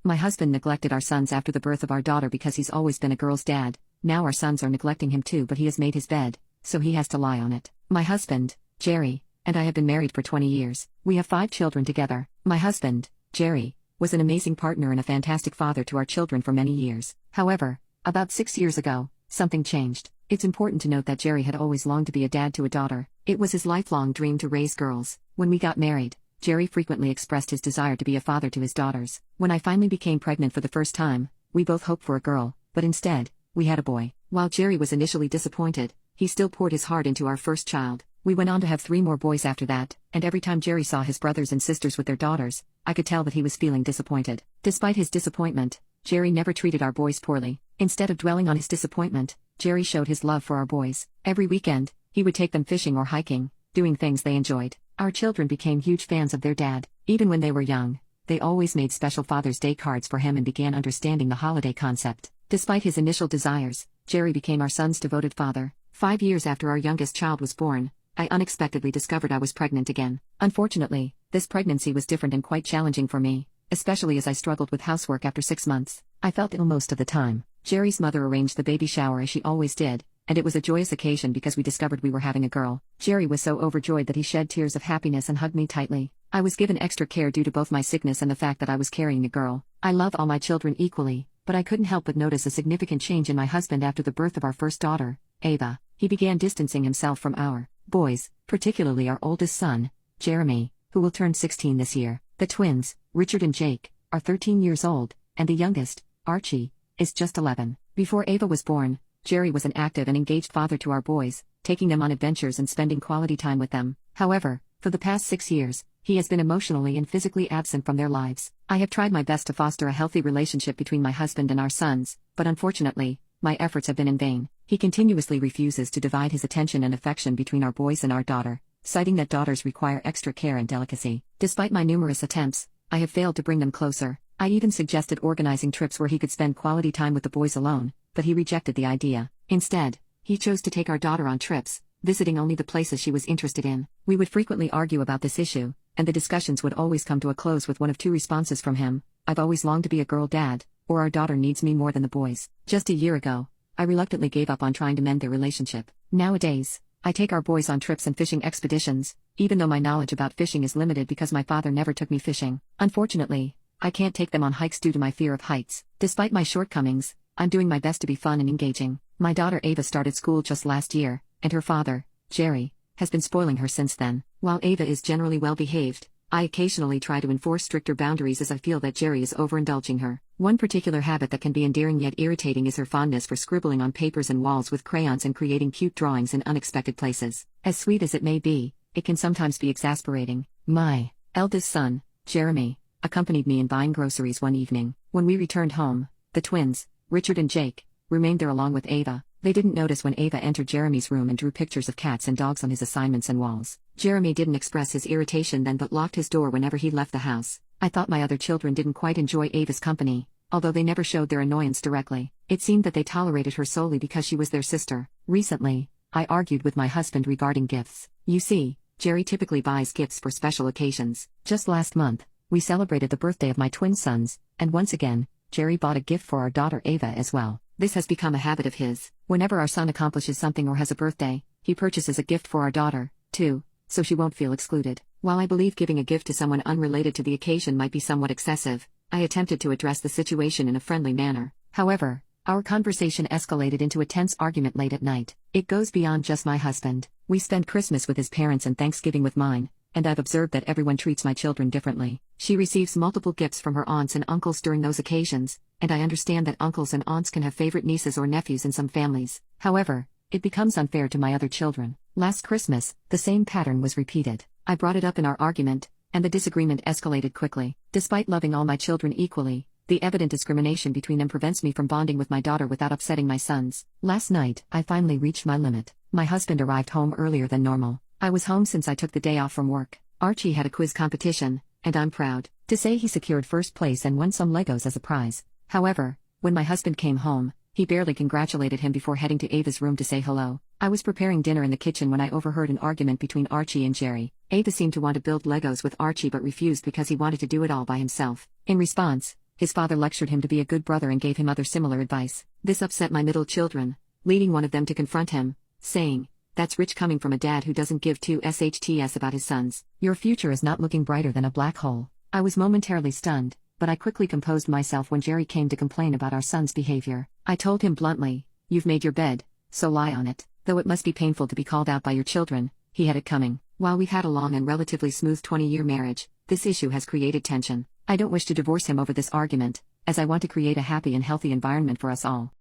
My husband neglected our sons after the birth of our daughter because he's always been a girl's dad. Now our sons are neglecting him too, but he has made his bed, so he has to lie on it. My husband, Jerry, and I have been married for 20 years. We have 5 children together. My husband, Jerry, was an amazing partner and a fantastic father to our children for many years. However, about 6 years ago, something changed. It's important to note that Jerry had always longed to be a dad to a daughter. It was his lifelong dream to raise girls. When we got married, Jerry frequently expressed his desire to be a father to his daughters. When I finally became pregnant for the first time, we both hoped for a girl, but instead, we had a boy. While Jerry was initially disappointed, he still poured his heart into our first child. We went on to have 3 more boys after that, and every time Jerry saw his brothers and sisters with their daughters, I could tell that he was feeling disappointed. Despite his disappointment, Jerry never treated our boys poorly. Instead of dwelling on his disappointment, Jerry showed his love for our boys. Every weekend, he would take them fishing or hiking, doing things they enjoyed. Our children became huge fans of their dad. Even when they were young, they always made special Father's Day cards for him and began understanding the holiday concept. Despite his initial desires, Jerry became our son's devoted father. 5 years after our youngest child was born, I unexpectedly discovered I was pregnant again. Unfortunately, this pregnancy was different and quite challenging for me, especially as I struggled with housework after 6 months. I felt ill most of the time. Jerry's mother arranged the baby shower as she always did, and it was a joyous occasion because we discovered we were having a girl. Jerry was so overjoyed that he shed tears of happiness and hugged me tightly. I was given extra care due to both my sickness and the fact that I was carrying a girl. I love all my children equally, but I couldn't help but notice a significant change in my husband after the birth of our first daughter, Ava. He began distancing himself from our boys, particularly our oldest son, Jeremy, who will turn 16 this year. The twins, Richard and Jake, are 13 years old, and the youngest, Archie, is just 11. Before Ava was born, Jerry was an active and engaged father to our boys, taking them on adventures and spending quality time with them. However, for the past 6 years, he has been emotionally and physically absent from their lives. I have tried my best to foster a healthy relationship between my husband and our sons, but unfortunately, my efforts have been in vain. He continuously refuses to divide his attention and affection between our boys and our daughter, citing that daughters require extra care and delicacy. Despite my numerous attempts, I have failed to bring them closer. I even suggested organizing trips where he could spend quality time with the boys alone, but he rejected the idea. Instead, he chose to take our daughter on trips, visiting only the places she was interested in. We would frequently argue about this issue, and the discussions would always come to a close with one of 2 responses from him: "I've always longed to be a girl dad," or "Our daughter needs me more than the boys." Just a year ago, I reluctantly gave up on trying to mend their relationship. Nowadays, I take our boys on trips and fishing expeditions, even though my knowledge about fishing is limited because my father never took me fishing. Unfortunately, I can't take them on hikes due to my fear of heights. Despite my shortcomings, I'm doing my best to be fun and engaging. My daughter Ava started school just last year, and her father, Jerry, has been spoiling her since then. While Ava is generally well behaved, I occasionally try to enforce stricter boundaries as I feel that Jerry is overindulging her. One particular habit that can be endearing yet irritating is her fondness for scribbling on papers and walls with crayons and creating cute drawings in unexpected places. As sweet as it may be, it can sometimes be exasperating. My eldest son, Jeremy, accompanied me in buying groceries one evening. When we returned home, the twins, Richard and Jake, remained there along with Ava. They didn't notice when Ava entered Jeremy's room and drew pictures of cats and dogs on his assignments and walls. Jeremy didn't express his irritation then but locked his door whenever he left the house. I thought my other children didn't quite enjoy Ava's company, although they never showed their annoyance directly. It seemed that they tolerated her solely because she was their sister. Recently, I argued with my husband regarding gifts. You see, Jerry typically buys gifts for special occasions. Just last month, we celebrated the birthday of my twin sons, and once again, Jerry bought a gift for our daughter Ava as well. This has become a habit of his. Whenever our son accomplishes something or has a birthday, he purchases a gift for our daughter, too, so she won't feel excluded. While I believe giving a gift to someone unrelated to the occasion might be somewhat excessive, I attempted to address the situation in a friendly manner. However, our conversation escalated into a tense argument late at night. It goes beyond just my husband. We spend Christmas with his parents and Thanksgiving with mine, and I've observed that everyone treats my children differently. She receives multiple gifts from her aunts and uncles during those occasions, and I understand that uncles and aunts can have favorite nieces or nephews in some families. However, it becomes unfair to my other children. Last Christmas, the same pattern was repeated. I brought it up in our argument, and the disagreement escalated quickly. Despite loving all my children equally, the evident discrimination between them prevents me from bonding with my daughter without upsetting my sons. Last night, I finally reached my limit. My husband arrived home earlier than normal. I was home since I took the day off from work. Archie had a quiz competition, and I'm proud to say he secured first place and won some Legos as a prize. However, when my husband came home, he barely congratulated him before heading to Ava's room to say hello. I was preparing dinner in the kitchen when I overheard an argument between Archie and Jerry. Ava seemed to want to build Legos with Archie but refused because he wanted to do it all by himself. In response, His father lectured him to be a good brother and gave him other similar advice. This upset my middle children, leading one of them to confront him, saying, "That's rich coming from a dad who doesn't give two shts about his sons. Your future is not looking brighter than a black hole." I was momentarily stunned, but I quickly composed myself when Jerry came to complain about our son's behavior. I told him bluntly, "You've made your bed, so lie on it." Though it must be painful to be called out by your children, he had it coming. While we've had a long and relatively smooth 20-year marriage, this issue has created tension. I don't wish to divorce him over this argument, as I want to create a happy and healthy environment for us all.